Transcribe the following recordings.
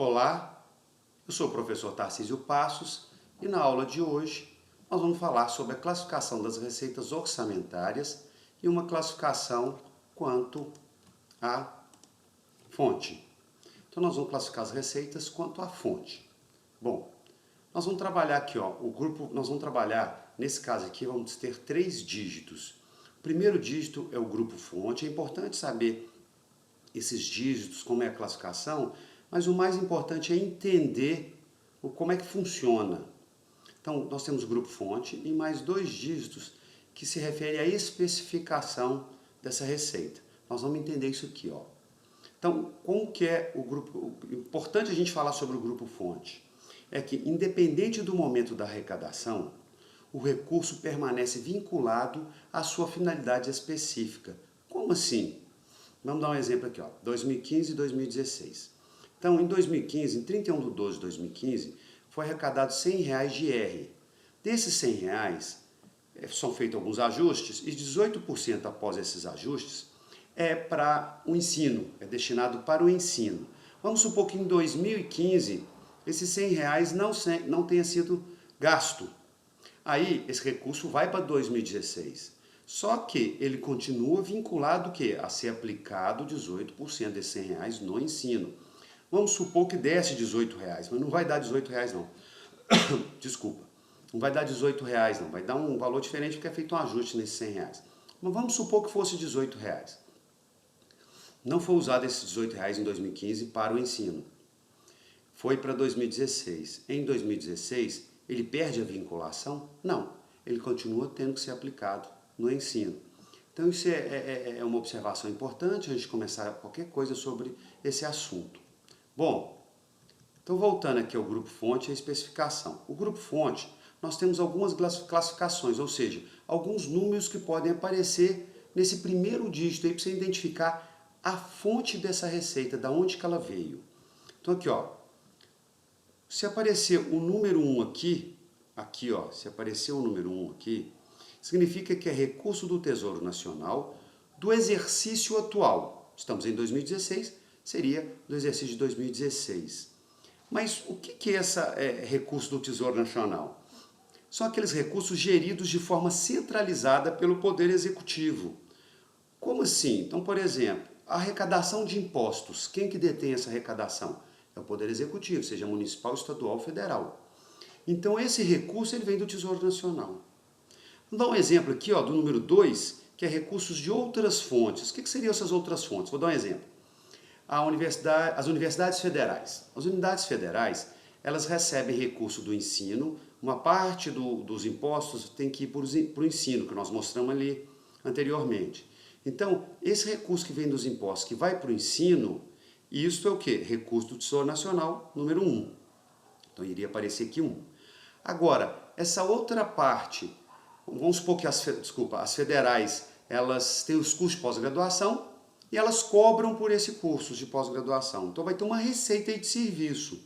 Olá, eu sou o professor Tarcísio Passos e na aula de hoje nós vamos falar sobre a classificação das receitas orçamentárias e uma classificação quanto à fonte. Então nós vamos classificar as receitas quanto à fonte. Bom, nós vamos trabalhar aqui, nós vamos trabalhar, nesse caso aqui, vamos ter 3 dígitos. O primeiro dígito é o grupo fonte, é importante saber esses dígitos, como é a classificação, mas o mais importante é entender como é que funciona. Então, nós temos o grupo fonte e mais 2 dígitos que se referem à especificação dessa receita. Nós vamos entender isso aqui, ó. Então, como que é o grupo? Importante a gente falar sobre o grupo fonte é que, independente do momento da arrecadação, o recurso permanece vinculado à sua finalidade específica. Como assim? Vamos dar um exemplo aqui, ó, 2015 e 2016. Então, em 2015, em 31/12 de 2015, foi arrecadado R$100 de IR. Desses R$100, são feitos alguns ajustes e 18% após esses ajustes é para o ensino, é destinado para o ensino. Vamos supor que em 2015 esses R$100 não tenha sido gasto. Aí esse recurso vai para 2016. Só que ele continua vinculado a ser aplicado 18% desses R$100 no ensino. Vamos supor que desse R$18, mas não vai dar R$18 não. Desculpa, não vai dar R$18 não, vai dar um valor diferente porque é feito um ajuste nesses R$100. Mas vamos supor que fosse R$18. Não foi usado esses R$18 em 2015 para o ensino. Foi para 2016. Em 2016, ele perde a vinculação? Não, ele continua tendo que ser aplicado no ensino. Então isso é uma observação importante, a gente começar qualquer coisa sobre esse assunto. Bom, então voltando aqui ao grupo fonte e a especificação. O grupo fonte, nós temos algumas classificações, ou seja, alguns números que podem aparecer nesse primeiro dígito aí para você identificar a fonte dessa receita, da onde que ela veio. Então aqui, ó, se aparecer o número 1 aqui, ó, se aparecer o número 1 aqui, significa que é recurso do Tesouro Nacional do exercício atual. Estamos em 2016, seria do exercício de 2016. Mas o que é esse recurso do Tesouro Nacional? São aqueles recursos geridos de forma centralizada pelo Poder Executivo. Como assim? Então, por exemplo, a arrecadação de impostos, quem que detém essa arrecadação? É o Poder Executivo, seja municipal, estadual ou federal. Então, esse recurso ele vem do Tesouro Nacional. Vou dar um exemplo aqui, ó, do número 2, que é recursos de outras fontes. O que seriam essas outras fontes? Vou dar um exemplo. As universidades federais. As unidades federais, elas recebem recurso do ensino, uma parte dos impostos tem que ir para o ensino, que nós mostramos ali anteriormente. Então, esse recurso que vem dos impostos, que vai para o ensino, isso é o quê? Recurso do Tesouro Nacional, número 1. Então, iria aparecer aqui 1. Agora, essa outra parte, vamos supor que as federais, elas têm os cursos de pós-graduação e elas cobram por esse curso de pós-graduação. Então, vai ter uma receita aí de serviço.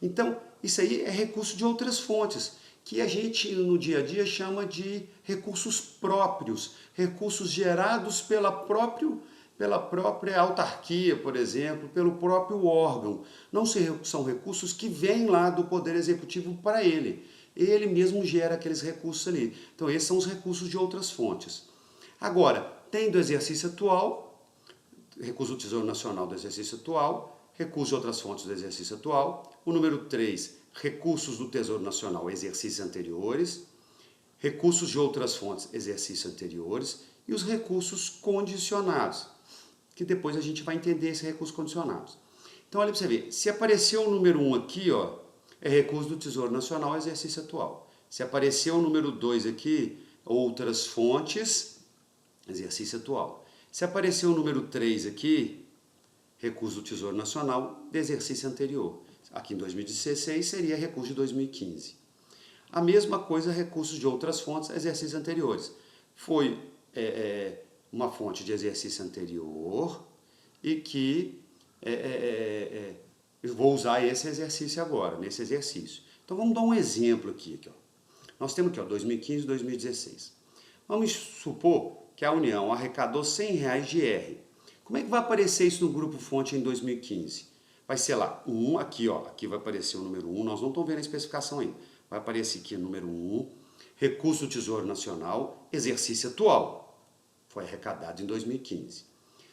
Então, isso aí é recurso de outras fontes, que a gente no dia a dia chama de recursos próprios, recursos gerados pela própria autarquia, por exemplo, pelo próprio órgão. Não são recursos que vêm lá do Poder Executivo para ele. Ele mesmo gera aqueles recursos ali. Então, esses são os recursos de outras fontes. Agora, tem do exercício atual, recurso do Tesouro Nacional do exercício atual, recursos de outras fontes do exercício atual. O número 3, recursos do Tesouro Nacional, exercícios anteriores. Recursos de outras fontes, exercícios anteriores. E os recursos condicionados, que depois a gente vai entender esses recursos condicionados. Então, olha para você ver, se apareceu o número 1 aqui, ó, é recurso do Tesouro Nacional, exercício atual. Se apareceu o número 2 aqui, outras fontes, exercício atual. Se apareceu o número 3 aqui, recurso do Tesouro Nacional, de exercício anterior. Aqui em 2016 seria recurso de 2015. A mesma coisa, recursos de outras fontes, exercícios anteriores. Foi uma fonte de exercício anterior e que eu vou usar esse exercício agora, nesse exercício. Então vamos dar um exemplo aqui. Ó. Nós temos aqui, ó, 2015 e 2016. Vamos supor que a União arrecadou R$100 de IR. Como é que vai aparecer isso no grupo fonte em 2015? vai ser lá, aqui ó, aqui vai aparecer o número 1, nós não estamos vendo a especificação ainda. Vai aparecer aqui o número 1, recurso do Tesouro Nacional, exercício atual. Foi arrecadado em 2015.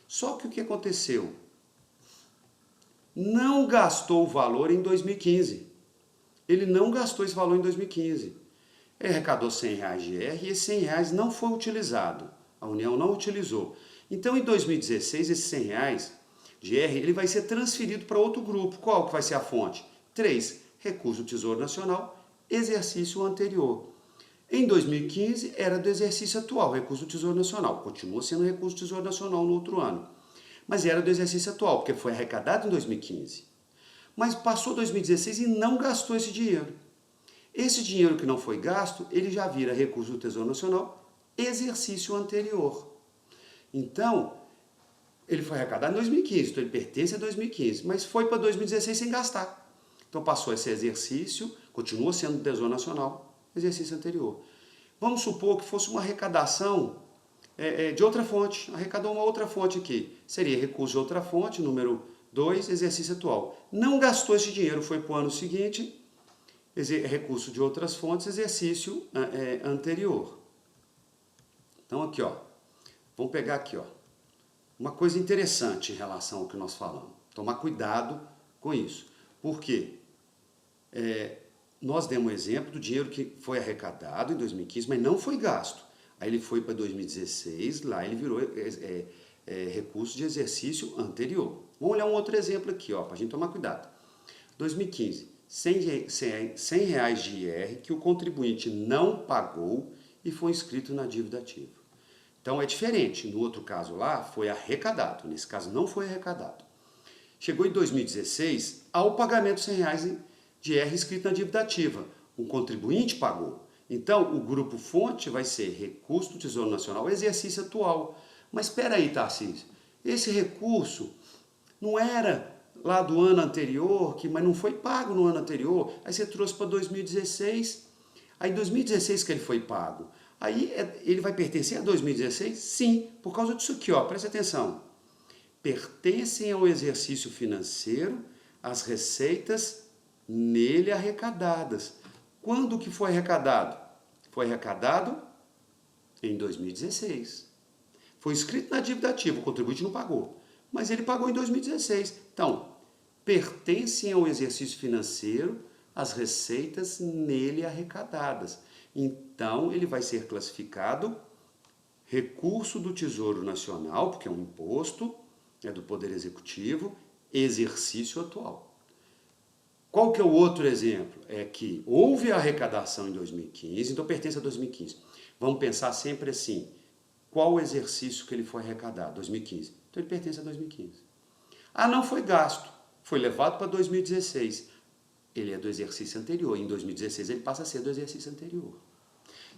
Só que o que aconteceu? Não gastou o valor em 2015. Ele não gastou esse valor em 2015. Ele arrecadou R$100 de IR e esse R$100 não foi utilizado. A União não utilizou. Então, em 2016, esse R$100 de IR ele vai ser transferido para outro grupo. Qual que vai ser a fonte? 3. Recurso do Tesouro Nacional, exercício anterior. Em 2015, era do exercício atual, recurso do Tesouro Nacional. Continua sendo recurso do Tesouro Nacional no outro ano. Mas era do exercício atual, porque foi arrecadado em 2015. Mas passou 2016 e não gastou esse dinheiro. Esse dinheiro que não foi gasto, ele já vira recurso do Tesouro Nacional, exercício anterior. Então, ele foi arrecadado em 2015, então ele pertence a 2015, mas foi para 2016 sem gastar. Então passou esse exercício, continua sendo do Tesouro Nacional, exercício anterior. Vamos supor que fosse uma arrecadação de outra fonte, arrecadou uma outra fonte aqui. Seria recurso de outra fonte, número 2, exercício atual. Não gastou esse dinheiro, foi para o ano seguinte, recurso de outras fontes, exercício anterior. Então aqui, ó, vamos pegar aqui, ó, uma coisa interessante em relação ao que nós falamos. Tomar cuidado com isso. Por quê? Nós demos um exemplo do dinheiro que foi arrecadado em 2015, mas não foi gasto. Aí ele foi para 2016, lá ele virou recurso de exercício anterior. Vamos olhar um outro exemplo aqui, ó, para a gente tomar cuidado. 2015, R$100 de IR que o contribuinte não pagou e foi inscrito na dívida ativa. Então é diferente. No outro caso lá, foi arrecadado. Nesse caso não foi arrecadado. Chegou em 2016 ao pagamento de R$100 de IR inscrito na dívida ativa. O contribuinte pagou. Então, o grupo fonte vai ser recurso do Tesouro Nacional, exercício atual. Mas espera aí, Tarcísio, esse recurso não era lá do ano anterior, mas não foi pago no ano anterior, aí você trouxe para 2016, aí em 2016 que ele foi pago. Aí ele vai pertencer a 2016? Sim, por causa disso aqui, ó, presta atenção. Pertencem ao exercício financeiro as receitas nele arrecadadas. Quando que foi arrecadado? Foi arrecadado em 2016. Foi inscrito na dívida ativa, o contribuinte não pagou, mas ele pagou em 2016. Então, pertencem ao exercício financeiro as receitas nele arrecadadas. Então, ele vai ser classificado recurso do Tesouro Nacional, porque é um imposto, é do Poder Executivo, exercício atual. Qual que é o outro exemplo? É que houve arrecadação em 2015, então pertence a 2015. Vamos pensar sempre assim, qual o exercício que ele foi arrecadado? 2015. Então ele pertence a 2015. Ah, não foi gasto, foi levado para 2016. Ele é do exercício anterior, em 2016 ele passa a ser do exercício anterior.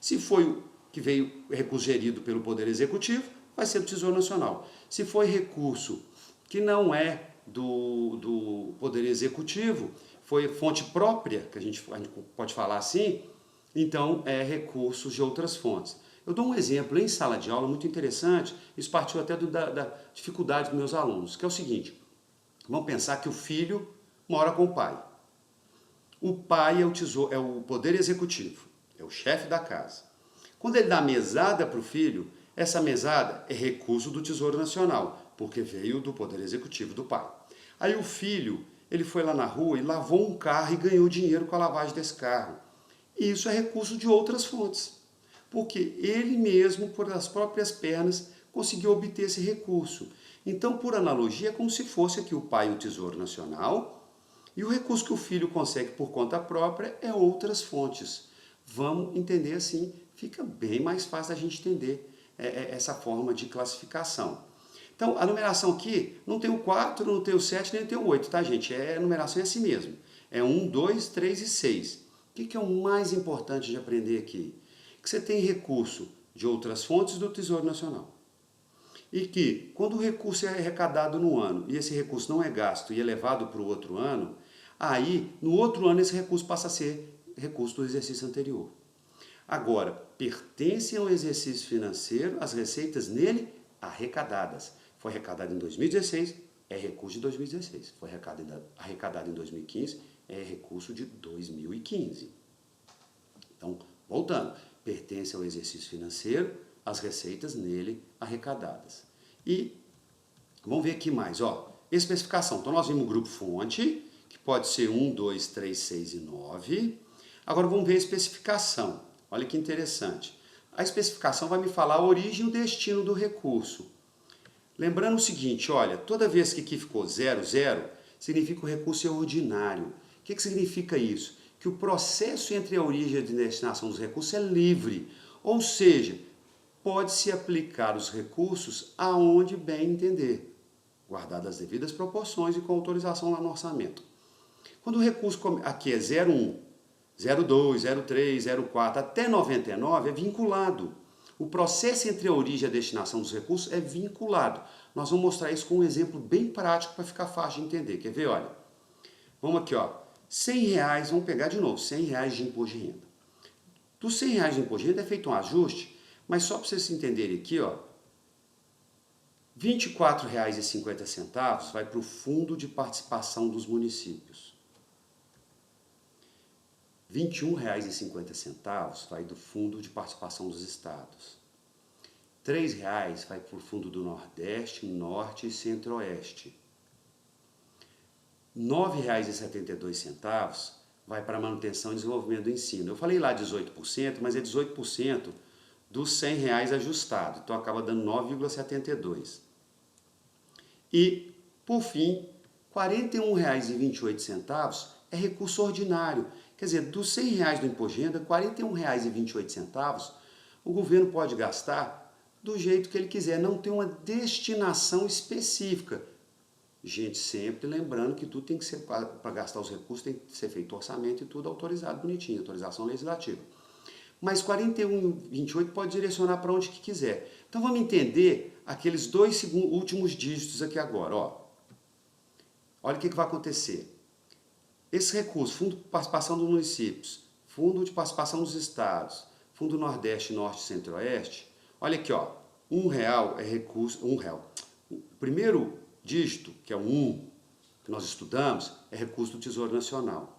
Se foi que veio recurso gerido pelo Poder Executivo, vai ser do Tesouro Nacional. Se foi recurso que não é do Poder Executivo, foi fonte própria, que a gente pode falar assim, então é recursos de outras fontes. Eu dou um exemplo em sala de aula muito interessante, isso partiu até da dificuldade dos meus alunos, que é o seguinte, vamos pensar que o filho mora com o pai. O pai é o Poder Executivo, é o chefe da casa. Quando ele dá mesada para o filho, essa mesada é recurso do Tesouro Nacional, porque veio do Poder Executivo do pai. Aí o filho, ele foi lá na rua e lavou um carro e ganhou dinheiro com a lavagem desse carro. E isso é recurso de outras fontes, porque ele mesmo, por as próprias pernas, conseguiu obter esse recurso. Então, por analogia, é como se fosse aqui o pai e o Tesouro Nacional, e o recurso que o filho consegue por conta própria é outras fontes. Vamos entender assim, fica bem mais fácil a gente entender essa forma de classificação. Então, a numeração aqui não tem o 4, não tem o 7, nem tem o 8, tá, gente? A numeração é assim mesmo. É 1, 2, 3 e 6. O que é o mais importante de aprender aqui? Que você tem recurso de outras fontes do Tesouro Nacional. E que, quando o recurso é arrecadado no ano e esse recurso não é gasto e é levado para o outro ano, aí, no outro ano, esse recurso passa a ser recurso do exercício anterior. Agora, pertencem ao exercício financeiro as receitas nele arrecadadas. Foi arrecadado em 2016, é recurso de 2016. Foi arrecadado em 2015, é recurso de 2015. Então, voltando, pertence ao exercício financeiro, as receitas nele arrecadadas. E vamos ver aqui mais, ó, especificação. Então, nós vimos o grupo fonte, que pode ser 1, 2, 3, 6 e 9. Agora, vamos ver a especificação. Olha que interessante. A especificação vai me falar a origem e o destino do recurso. Lembrando o seguinte, olha, toda vez que aqui ficou 00, significa que o recurso é ordinário. O que significa isso? Que o processo entre a origem e a destinação dos recursos é livre, ou seja, pode-se aplicar os recursos aonde bem entender, guardadas as devidas proporções e com autorização lá no orçamento. Quando o recurso aqui é 01, 02, 03, 04 até 99 é vinculado. O processo entre a origem e a destinação dos recursos é vinculado. Nós vamos mostrar isso com um exemplo bem prático para ficar fácil de entender. Quer ver? Olha, vamos aqui, ó. R$100, vamos pegar de novo, R$100 de imposto de renda. Dos R$100 de imposto de renda é feito um ajuste, mas só para vocês entenderem aqui, ó, R$24,50 vai para o Fundo de Participação dos Municípios. R$21,50 vai do Fundo de Participação dos Estados. R$3 vai para o Fundo do Nordeste, Norte e Centro-Oeste. R$9,72 vai para a manutenção e desenvolvimento do ensino. Eu falei lá 18%, mas é 18% dos R$100 ajustado. Então acaba dando 9,72. E, por fim, R$41,28 é recurso ordinário. Quer dizer, dos R$100 do imposto de renda, R$41,28 o governo pode gastar do jeito que ele quiser, não tem uma destinação específica. Gente, sempre lembrando que tudo tem que ser, para gastar os recursos, tem que ser feito orçamento e tudo autorizado bonitinho, autorização legislativa. Mas 41,28 pode direcionar para onde que quiser. Então vamos entender aqueles dois últimos dígitos aqui agora. Ó. Olha o que vai acontecer. Esse recurso, Fundo de Participação dos Municípios, Fundo de Participação dos Estados, Fundo Nordeste, Norte e Centro-Oeste, olha aqui, ó, R$1 é recurso, R$1. O primeiro dígito, que é o 1, que nós estudamos, é recurso do Tesouro Nacional.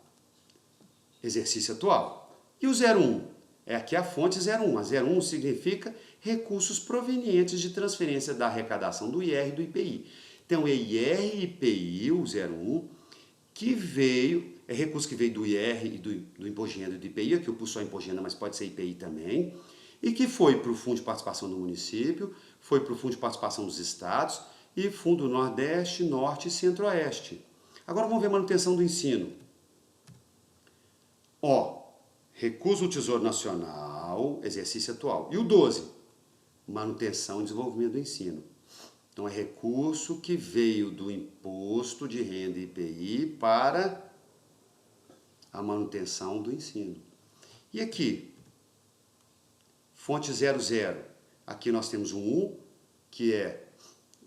Exercício atual. E o 01? É aqui a fonte 01. A 01 significa recursos provenientes de transferência da arrecadação do IR e do IPI. Então, é IR e IPI, o 01, que veio, é recurso que veio do IR e do Imposto de Renda e do IPI, aqui eu pus só Imposto de Renda, mas pode ser IPI também, e que foi para o Fundo de Participação do Município, foi para o Fundo de Participação dos Estados e Fundo Nordeste, Norte e Centro-Oeste. Agora vamos ver a manutenção do ensino. Ó, recurso do Tesouro Nacional, exercício atual. E o 12, manutenção e desenvolvimento do ensino. Então, é recurso que veio do Imposto de Renda e IPI para a manutenção do ensino. E aqui, fonte 00. Aqui nós temos um 1, que é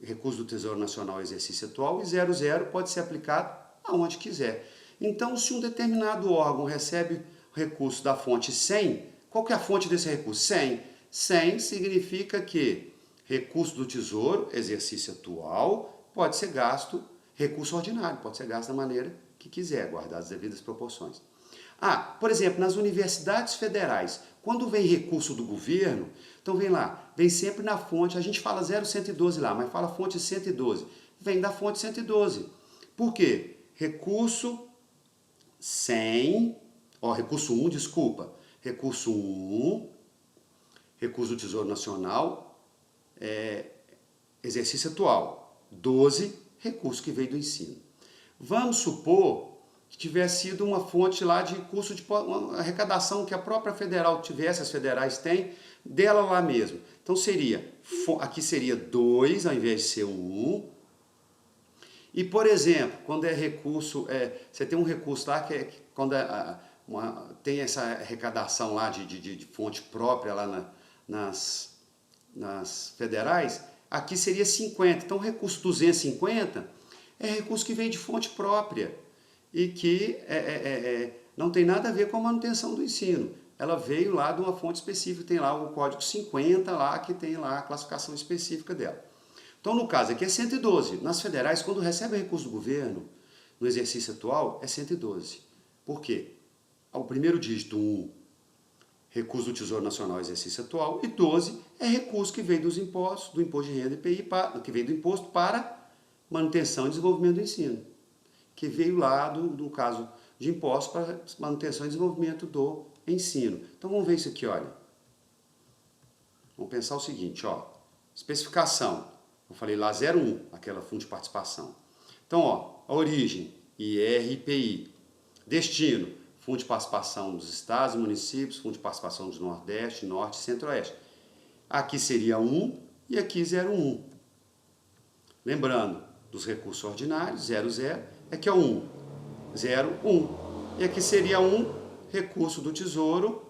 recurso do Tesouro Nacional exercício atual, e 00 pode ser aplicado aonde quiser. Então, se um determinado órgão recebe recurso da fonte 100, qual que é a fonte desse recurso? 100. 100 significa que recurso do Tesouro, exercício atual, pode ser gasto, recurso ordinário, pode ser gasto da maneira que quiser, guardadas as devidas proporções. Ah, por exemplo, nas universidades federais, quando vem recurso do governo, então vem lá, vem sempre na fonte, a gente fala 0112 lá, mas fala fonte 112, vem da fonte 112. Por quê? Recurso 100, ó, recurso 1, desculpa, recurso 1, recurso do Tesouro Nacional, exercício atual, 12, recurso que veio do ensino. Vamos supor que tivesse sido uma fonte lá de curso de uma arrecadação que a própria federal tivesse, as federais têm, dela lá mesmo. Então seria, aqui seria 2 ao invés de ser 1. E, por exemplo, quando é recurso, você tem um recurso lá que é quando tem essa arrecadação lá de fonte própria lá nas federais, aqui seria 50. Então, o recurso 250 é recurso que vem de fonte própria e que não tem nada a ver com a manutenção do ensino. Ela veio lá de uma fonte específica, tem lá o código 50 lá, que tem lá a classificação específica dela. Então, no caso aqui é 112. Nas federais, quando recebe recurso do governo, no exercício atual, é 112. Por quê? O primeiro dígito, 1, recurso do Tesouro Nacional, exercício atual, e 12 é recurso que vem dos impostos, do imposto de renda IPI, que vem do imposto para manutenção e desenvolvimento do ensino, que veio lá, no caso de impostos, para manutenção e desenvolvimento do ensino. Então, vamos ver isso aqui, olha. Vamos pensar o seguinte, ó, especificação, eu falei lá 01, aquela fundo de participação. Então, ó, a origem, IR/IPI, destino, fundo de participação dos estados e municípios, fundo de participação do Nordeste, Norte e Centro-Oeste. Aqui seria 1 e aqui 01. Lembrando, dos recursos ordinários, 00, aqui é 1, 01. E aqui seria 1, recurso do Tesouro,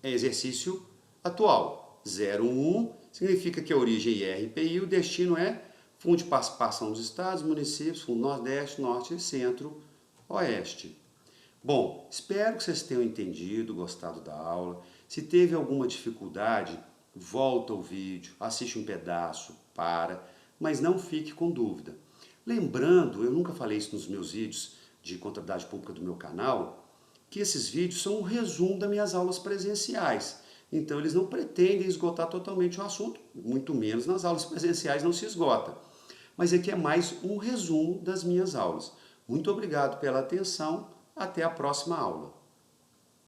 exercício atual. 01 significa que a origem é IR/IPI, o destino é fundo de participação dos estados, municípios, fundo Nordeste, Norte e Centro-Oeste. Bom, espero que vocês tenham entendido, gostado da aula. Se teve alguma dificuldade, volta ao vídeo, assiste um pedaço, mas não fique com dúvida. Lembrando, eu nunca falei isso nos meus vídeos de contabilidade pública do meu canal, que esses vídeos são um resumo das minhas aulas presenciais. Então, eles não pretendem esgotar totalmente o assunto, muito menos nas aulas presenciais não se esgota. Mas aqui é mais um resumo das minhas aulas. Muito obrigado pela atenção, até a próxima aula.